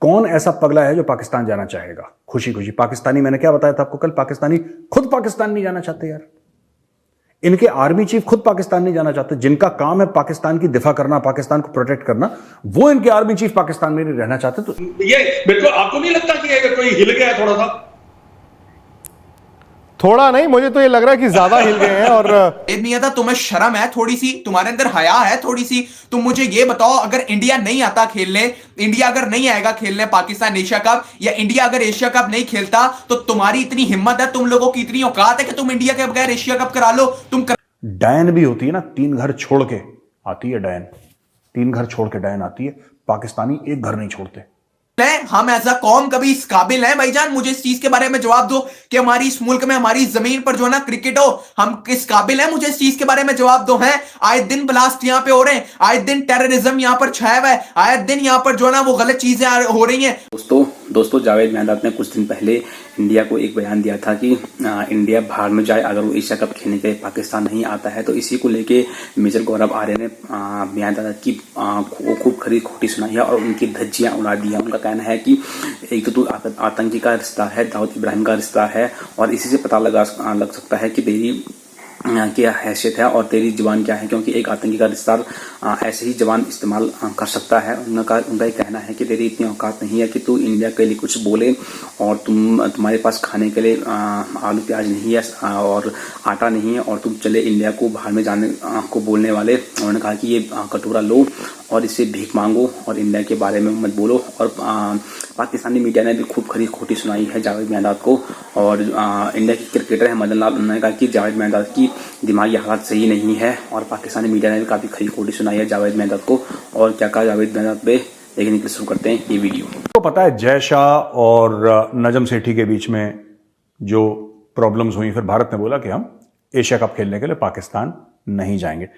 कौन ऐसा पगला है जो पाकिस्तान जाना चाहेगा खुशी खुशी? पाकिस्तानी, मैंने क्या बताया था आपको कल, पाकिस्तानी खुद पाकिस्तान नहीं जाना चाहते यार। इनके आर्मी चीफ खुद पाकिस्तान नहीं जाना चाहते। जिनका काम है पाकिस्तान की दिफा करना, पाकिस्तान को प्रोटेक्ट करना, वो इनके आर्मी चीफ पाकिस्तान में नहीं रहना चाहते। तो ये बिल्कुल आपको नहीं लगता कि अगर कोई हिल गया थोड़ा सा? थोड़ा नहीं, मुझे तो ये लग रहा है कि ज्यादा हिल गए हैं। और नहीं था, तुम्हें शर्म है थोड़ी सी? तुम्हारे अंदर हया है थोड़ी सी? तुम मुझे ये बताओ, अगर इंडिया नहीं आता खेलने, इंडिया अगर नहीं आएगा खेलने पाकिस्तान एशिया कप, या इंडिया अगर एशिया कप नहीं खेलता, तो तुम्हारी इतनी हिम्मत है, तुम लोगों की इतनी औकात है कि तुम इंडिया के बगैर एशिया कप करा लो? डैन भी होती है ना, 3 घर छोड़ के आती है डैन, 3 घर छोड़ के डैन आती है। पाकिस्तानी एक घर नहीं छोड़ते। हम ऐसा कौम कभी इस काबिल हैं भाईजान? मुझे इस चीज के बारे में जवाब दो कि हमारी इस मुल्क में, हमारी जमीन पर जो है ना क्रिकेट हो, हम किस काबिल हैं? मुझे इस चीज के बारे में जवाब दो। हैं आए दिन ब्लास्ट यहां पे हो रहे हैं, आए दिन टेररिज्म यहां पर छाया हुआ है, आए दिन यहां पर जो है ना वो गलत चीजें हो रही हैं। दोस्तों जावेद मियांदाद ने कुछ दिन पहले इंडिया को एक बयान दिया था कि इंडिया बाहर में जाए अगर वो एशिया कप खेलने के लिए पाकिस्तान नहीं आता है। तो इसी को लेके मेजर गौरव आर्य ने मियांदाद की खूब खरी खोटी सुनाई है और उनकी धज्जियां उड़ा दी है। उनका कहना है कि एक तो आतंकी का रिश्ता है, दाऊद इब्राहिम का रिश्ता है, और इसी से पता लग सकता है कि तेरी क्या हैसियत है और तेरी जवान क्या है, क्योंकि एक आतंकी का रिश्ता ऐसे ही जवान इस्तेमाल कर सकता है। उनका ये कहना है कि तेरी इतनी औकात नहीं है कि तू इंडिया के लिए कुछ बोले, और तुम्हारे पास खाने के लिए आलू प्याज नहीं है और आटा नहीं है, और तुम चले इंडिया को बाहर में जाने को बोलने वाले। उन्होंने कहा कि ये कटोरा लो और इससे भीख मांगो और इंडिया के बारे में मत बोलो। और पाकिस्तानी मीडिया ने भी खूब खरी खोटी सुनाई है जावेद मियांदाद को। और इंडिया के क्रिकेटर हैं मदन लाल, उन्होंने कहा कि जावेद मियांदाद की दिमागी हालत सही नहीं है, और पाकिस्तानी मीडिया ने भी काफी खरी खोटी सुनाई है जावेद मियांदाद को। और क्या कहा जावेद मियांदाद पे, देखने के लिए शुरू करते हैं ये वीडियो। तो पता है जय शाह और नजम सेठी के बीच में जो प्रॉब्लम्स हुई, फिर भारत ने बोला कि हम एशिया कप खेलने के लिए पाकिस्तान नहीं जाएंगे।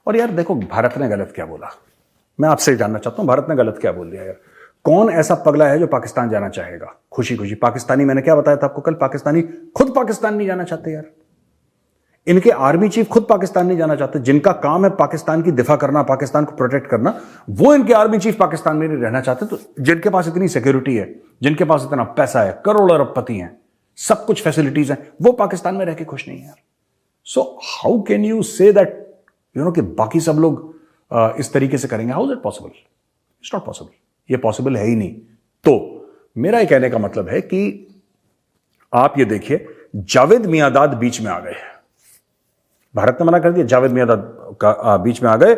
और यार देखो, भारत ने गलत क्या बोला, मैं आपसे जानना चाहता हूं, भारत ने गलत क्या बोल दिया यार? कौन ऐसा पगला है जो पाकिस्तान जाना चाहेगा खुशी खुशी? पाकिस्तानी, मैंने क्या बताया था आपको कल, पाकिस्तानी खुद पाकिस्तान नहीं जाना चाहते यार। इनके आर्मी चीफ खुद पाकिस्तान नहीं जाना चाहते। जिनका काम है पाकिस्तान की दिफा करना, पाकिस्तान को प्रोटेक्ट करना, वो इनके आर्मी चीफ पाकिस्तान में नहीं रहना चाहते। तो जिनके पास इतनी सिक्योरिटी है, जिनके पास इतना पैसा है, करोड़ अरबपति हैं, सब कुछ फैसिलिटीज हैं, वो पाकिस्तान में रह के खुश नहीं है यार। So how can you say that कि बाकी सब लोग इस तरीके से करेंगे? How is it possible? It's not possible, ये पॉसिबल है ही नहीं। तो मेरा ये कहने का मतलब है कि आप ये देखिए, जावेद मियांदाद बीच में आ गए। भारत ने मना कर दिया, जावेद मियांदाद का बीच में आ गए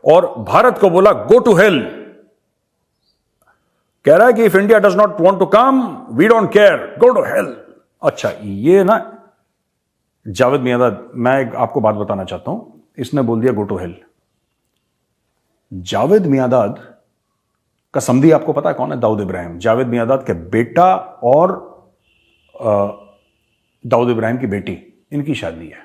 और भारत को बोला गो टू हेल। कह रहा है कि if India does not want to come, we don't care, go to hell. अच्छा, ये ना जावेद मियांदाद, मैं आपको बात बताना चाहता हूं, इसने बोल दिया go to hell. Javed Miandad का समधी आपको पता है कौन है? दाऊद इब्राहिम। जावेद मियांदाद के बेटा और दाऊद इब्राहिम की बेटी, इनकी शादी है।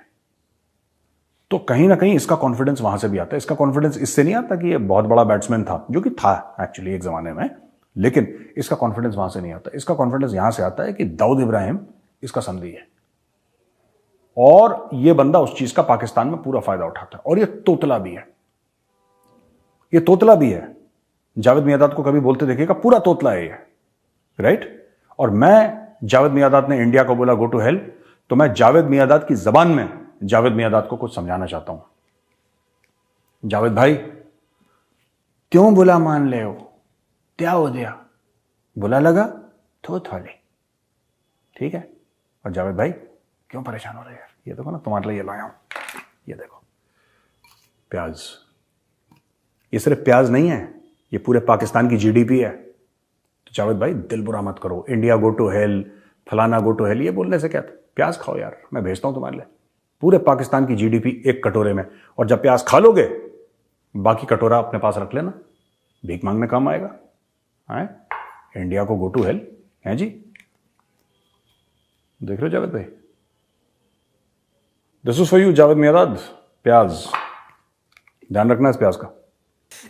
तो कहीं ना कहीं इसका कॉन्फिडेंस वहां से भी आता है। इसका कॉन्फिडेंस इससे नहीं आता कि ये बहुत बड़ा बैट्समैन था, जो कि था एक्चुअली एक जमाने में, लेकिन इसका कॉन्फिडेंस वहां से नहीं आता। इसका कॉन्फिडेंस यहां से आता है कि दाऊद इब्राहिम इसका समधी है और ये बंदा उस चीज का पाकिस्तान में पूरा फायदा उठाता है। और ये तोतला भी है, ये तोतला भी है। जावेद मियांदाद को कभी बोलते देखिएगा, पूरा तोतला है ये, राइट? और मैं, जावेद मियांदाद ने इंडिया को बोला गो टू हेल, तो मैं जावेद मियांदाद की जबान में जावेद मियांदाद को कुछ समझाना चाहता हूं। जावेद भाई, क्यों बुला मान ले हो? क्या हो गया? बुला लगा तो थाली, ठीक है? और जावेद भाई क्यों परेशान हो रहे हैं? ये देखो ना, तुम्हारे लिए ये लाया हूं, ये देखो प्याज। ये सिर्फ प्याज नहीं है, ये पूरे पाकिस्तान की जीडीपी है। तो जावेद भाई दिल बुरा मत करो, इंडिया गो टू हेल, फलाना गो टू हेल, ये बोलने से क्या था? प्याज खाओ यार, मैं भेजता हूं तुम्हारे लिए। पूरे पाकिस्तान की जीडीपी एक कटोरे में, और जब प्याज खा लोगे बाकी कटोरा अपने पास रख लेना, भीख मांगने काम आएगा। है इंडिया को गो टू हेल है जी। देख रहे हो जावेद भाई, this is for you Javed Miandad. प्याज, ध्यान रखना इस प्याज का।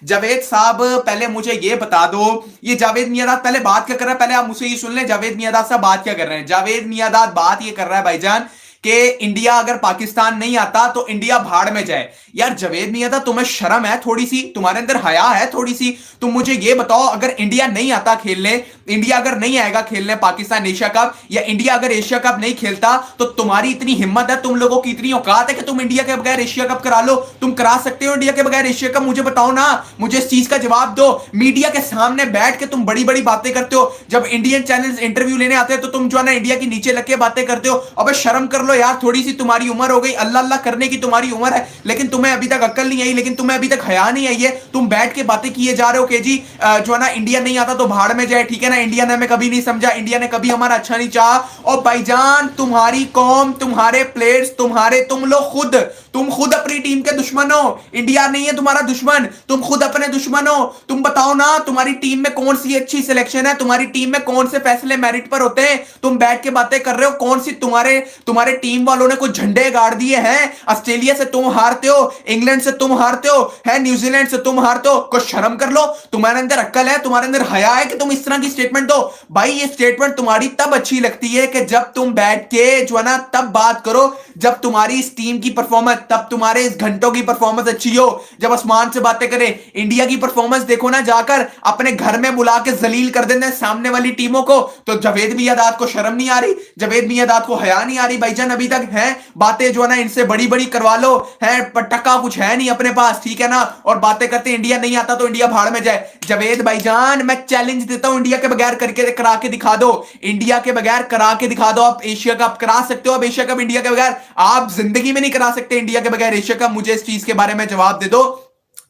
जावेद साहब, पहले मुझे ये बता दो, ये जावेद मियांदाद पहले बात क्या कर रहा है? पहले आप मुझसे ये सुन लें, जावेद मियांदाद साहब बात क्या कर रहे हैं? जावेद मियांदाद बात ये कर रहा है भाईजान कि इंडिया अगर पाकिस्तान नहीं आता तो इंडिया भाड़ में जाए। यार जावेद मियां, तुम्हें शर्म है थोड़ी सी? तुम्हारे अंदर हया है थोड़ी सी? तुम मुझे ये बताओ, अगर इंडिया नहीं आता खेलने, इंडिया अगर नहीं आएगा खेलने पाकिस्तान एशिया कप, या इंडिया अगर एशिया कप नहीं खेलता, तो तुम्हारी इतनी हिम्मत है, तुम लोगों की इतनी औकात है कि तुम इंडिया के बगैर एशिया कप करा लो? तुम करा सकते हो इंडिया के बगैर एशिया कप? मुझे बताओ ना, मुझे इस चीज का जवाब दो। मीडिया के सामने बैठ के तुम बड़ी बड़ी बातें करते हो, जब इंडियन चैनल्स इंटरव्यू लेने आते हैं तो तुम जो है ना इंडिया की नीचे लग के बातें करते हो। अबे शर्म कर लो यार थोड़ी सी, तुम्हारी उम्र हो गई, अल्लाह अल्लाह करने की तुम्हारी उम्र है, लेकिन तुम्हें अभी तक अक्ल नहीं आई, लेकिन तुम्हें अभी तक हया नहीं आई है। तुम बैठ के बातें किए जा रहे हो कि जी जो है ना इंडिया नहीं आता तो भाड़ में जाए, ठीक है ना, इंडिया ने हमें कभी नहीं समझा, इंडिया ने कभी हमारा अच्छा नहीं चाहा। और भाईजान, तुम्हारी कौम, तुम्हारे प्लेयर्स, तुम लोग तुम खुद अपनी टीम के दुश्मन हो। इंडिया नहीं है तुम्हारा दुश्मन, तुम खुद अपने दुश्मन हो। तुम बताओ ना, तुम्हारी टीम में कौन सी अच्छी सिलेक्शन है? तुम्हारी टीम में कौन से फैसले मेरिट पर होते हैं? तुम बैठ के बातें कर रहे हो, कौन सी तुम्हारे टीम वालों ने कुछ झंडे गाड़ दिए हैं? ऑस्ट्रेलिया से तुम हारते हो, इंग्लैंड से तुम हारते हो, है न्यूजीलैंड से तुम हारते हो। कुछ शर्म कर लो, तुम्हारे अंदर अक्ल है, तुम्हारे अंदर हया है कि तुम इस तरह की स्टेटमेंट दो? भाई ये स्टेटमेंट तुम्हारी तब अच्छी लगती है कि जब तुम बैठ के जो है ना तब बात करो, जब तुम्हारी इस टीम की परफॉर्मेंस, तब तुम्हारे इस घंटों की परफॉर्मेंस अच्छी हो, जब आसमान से बातें करें। इंडिया की परफॉर्मेंस देखो ना, जाकर अपने घर में बुला के जलील कर देते हैं सामने वाली टीमों को। तो जावेद मियांदाद को शर्म नहीं आ रही? जावेद मियांदाद को हया नहीं आ रही? भाईजान अभी तक है बातें जो है ना इनसे बड़ी बड़ी करवा लो, है पटका कुछ है नहीं अपने पास, ठीक है ना, और बातें करते इंडिया नहीं आता तो इंडिया भाड़ में जाए। जावेद भाईजान, मैं चैलेंज देता हूं, इंडिया के बगैर करके करा के दिखा दो, इंडिया के बगैर करा के दिखा दो। आप एशिया कप करा सकते हो, अब एशिया कप इंडिया के बगैर आप जिंदगी में नहीं करा सकते, इंडिया के बगैर एशिया कप। मुझे इस चीज के बारे में जवाब दे दो,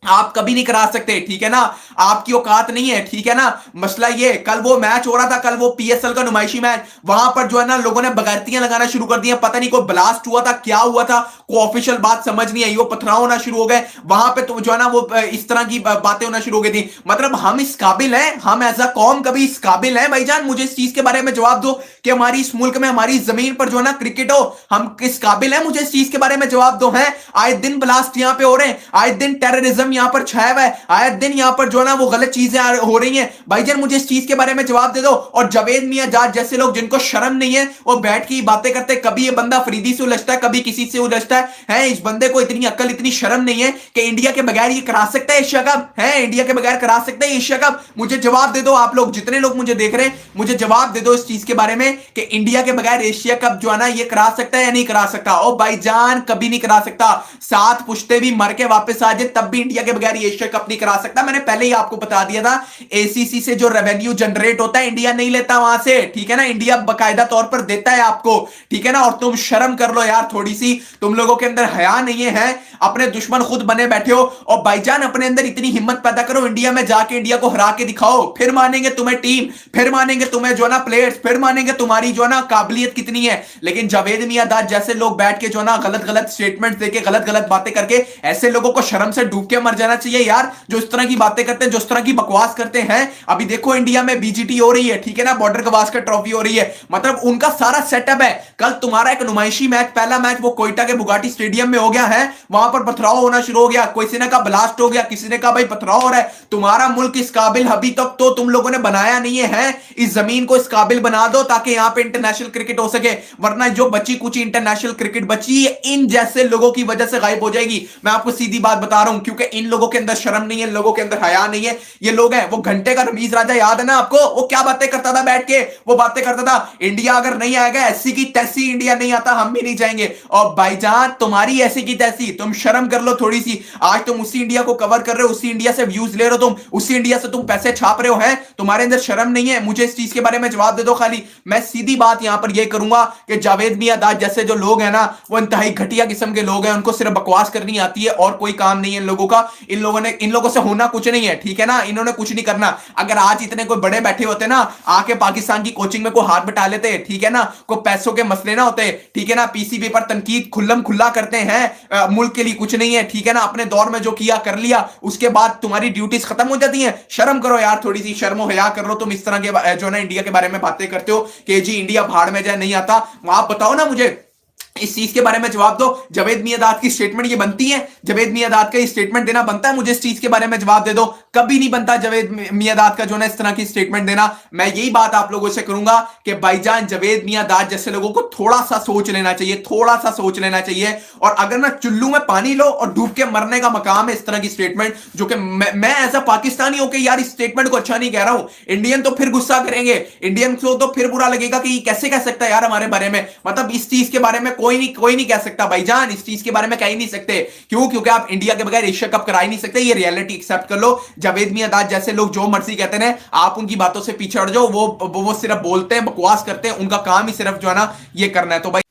आप कभी नहीं करा सकते, ठीक है ना, आपकी औकात नहीं है, ठीक है ना। मसला ये, कल वो मैच हो रहा था, कल वो पीएसएल का नुमाइशी मैच, वहां पर जो है ना लोगों ने बगैरतियां लगाना शुरू कर दी, पता नहीं कोई ब्लास्ट हुआ था, क्या हुआ था, कोई ऑफिशियल बात समझ नहीं आई, वो पथराव होना शुरू हो गए वहां पे, तो जो है ना वो इस तरह की बातें होना शुरू हो गई थी। मतलब हम इस काबिल हैं, हम एज अ कौम कभी इस काबिल हैं भाईजान? मुझे इस चीज के बारे में जवाब दो कि हमारी इस मुल्क में, हमारी जमीन पर जो है ना क्रिकेट हो, हम किस काबिल हैं? मुझे इस चीज के बारे में जवाब दो। है आए दिन ब्लास्ट यहां पे हो रहे हैं, आए दिन टेररिज्म यहां पर छाया हुआ है, आए दिन यहां पर जो है ना वो गलत चीजें हो रही हैं। भाईजान मुझे इस चीज के बारे में जवाब दे दो। और जावेद मियांदाद जैसे लोग जिनको शर्म नहीं है, वो बैठ के बातें करते, कभी ये बंदा फरीदी से उलझता है, कभी किसी से उलझता है। इस बंदे को इतनी अक्ल, इतनी शर्म नहीं है कि इंडिया के बगैर ये करा सकता है एशिया कप? है इंडिया के बगैर करा सकता है एशिया कप? मुझे जवाब दे दो, आप लोग जितने लोग मुझे देख रहे हैं, मुझे जवाब दे दो इस चीज के बारे में कि इंडिया के बगैर एशिया कप जो है ना ये करा सकता है या नहीं करा सकता? ओ भाईजान, कभी नहीं करा सकता। 7 पुश्ते भी मर के वापस आ जाए तब भी इंडिया के बगैर एशिया कप नहीं करा सकता। मैंने पहले ही आपको बता दिया था, एसीसी से जो रेवेन्यू जनरेट होता है इंडिया नहीं लेता वहां से, ठीक है ना, इंडिया बकायदा तौर पर देता है आपको, ठीक है ना। और तुम शर्म कर लो यार थोड़ी सी, तुम लोगों के अंदर हया नहीं है, अपने दुश्मन खुद बने बैठे हो। और भाईजान अपने अंदर इतनी हिम्मत पैदा करो, इंडिया में जाके इंडिया को हरा के दिखाओ, फिर मानेंगे तुम्हें टीम, फिर मानेंगे तुम्हें जो ना प्लेयर्स, फिर मानेंगे तुम्हारी जो ना काबिलियत कितनी है। लेकिन जावेद मियांदाद जैसे लोग बैठ के जो ना गलत गलत स्टेटमेंट देके, गलत गलत बातें करके, ऐसे लोगों को शर्म से डूब के मर जाना चाहिए यार, जो इस तरह की बातें करते हैं, जो इस तरह की बकवास करते हैं। अभी देखो इंडिया में बीजीटी हो रही है, ठीक है ना, बॉर्डर गवास्कर ट्रॉफी हो रही है, मतलब उनका सारा सेटअप है। कल तुम्हारा एक नुमाइशी मैच, पहला मैच वो कोयटा के बुगाटी स्टेडियम में हो गया है, वहां पर पथराव होना शुरू हो गया, किसी ने कहा ब्लास्ट हो गया, किसी ने कहा भाई पथराव हो रहा है। तुम्हारा मुल्क इस काबिल अभी तक तो तुम लोगों ने बनाया नहीं है, इस जमीन को इस काबिल बना दो ताकि यहां पे इंटरनेशनल क्रिकेट हो सके, वरना जो बची कुछ इंटरनेशनल क्रिकेट बची है इन जैसे लोगों की वजह से गायब हो जाएगी। मैं आपको सीधी बात बता रहा हूं, क्योंकि इन लोगों के अंदर शर्म नहीं है, इन लोगों के अंदर हया नहीं है। ये लोग हैं, वो घंटे का रमीज राजा याद है ना आपको, वो क्या बातें करता था बैठ के, वो बातें करता था इंडिया अगर नहीं आएगा, ऐसी की तैसी इंडिया नहीं आता, हम भी नहीं जाएंगे। और भाईजान तुम्हारी ऐसी की तैसी, तुम शर्म कर लो थोड़ी सी। आज तुम उसी इंडिया को कवर कर रहे हो, उसी इंडिया से व्यूज ले रहे हो, तुम उसी इंडिया से तुम पैसे छाप रहे हो, हैं तुम्हारे अंदर शर्म नहीं है? मुझे इस चीज के बारे में जवाब दे दो खाली। मैं सीधी बात यहां पर यह करूंगा कि जावेद मियांदाद जैसे जो लोग हैं ना, वो इंतहाई घटिया किस्म के लोग हैं, उनको सिर्फ बकवास करनी आती है और कोई काम नहीं है इन लोगों का। इन लोगों से होना कुछ नहीं है, ठीक है ना, इन्होंने कुछ नहीं करना। अगर आज इतने कोई बड़े बैठे होते ना, आके पाकिस्तान की कोचिंग में कोई हाथ बटा लेते, ठीक है ना, कोई पैसों के मसले ना होते, ठीक है ना, पीसीबी पर तनकीद खुल्लम खुल्ला करते हैं, मुल्क के लिए कुछ नहीं है, ठीक है ना, अपने दौर में जो किया कर लिया, उसके बाद तुम्हारी ड्यूटीज खत्म हो जाती हैं। शर्म करो यार थोड़ी सी, शर्म हया कर लो। तुम इस तरह के जो ना इंडिया के बारे में बातें करते हो कि जी इंडिया भाड़ में जाए, नहीं आता, आप बताओ ना मुझे इस चीज के बारे में जवाब दो। जावेद मियांदाद की स्टेटमेंट ये बनती है, जावेद मियांदाद का ये स्टेटमेंट देना बनता है? मुझे इस चीज के बारे में जवाब दे दो। कभी नहीं बनता जावेद मियांदाद का जो ना इस तरह की स्टेटमेंट देना। मैं यही बात आप लोगों से करूंगा कि भाईजान जावेद मियांदाद जैसे लोगों को थोड़ा सा सोच लेना चाहिए, थोड़ा सा सोच लेना चाहिए। और अगर ना चुल्लू में पानी लो और डूब के मरने का मकाम है इस तरह की स्टेटमेंट, जो कि मैं एज अ पाकिस्तानी होकर यार इस स्टेटमेंट को अच्छा नहीं कह रहा हूं। इंडियन तो फिर गुस्सा करेंगे, इंडियन को तो फिर बुरा लगेगा कि कैसे कह सकता है यार हमारे बारे में, मतलब इस चीज के बारे में कोई नहीं कह सकता भाईजान, इस चीज के बारे में कह ही नहीं सकते। क्यों? क्योंकि आप इंडिया के बगैर एशिया कप करा ही नहीं सकते। ये रियलिटी एक्सेप्ट कर लो। जावेद मियांदाद जैसे लोग जो मर्जी कहते हैं, आप उनकी बातों से पीछे हट जाओ। वो सिर्फ बोलते हैं, बकवास करते हैं, उनका काम ही सिर्फ जो है ना ये करना है। तो भाई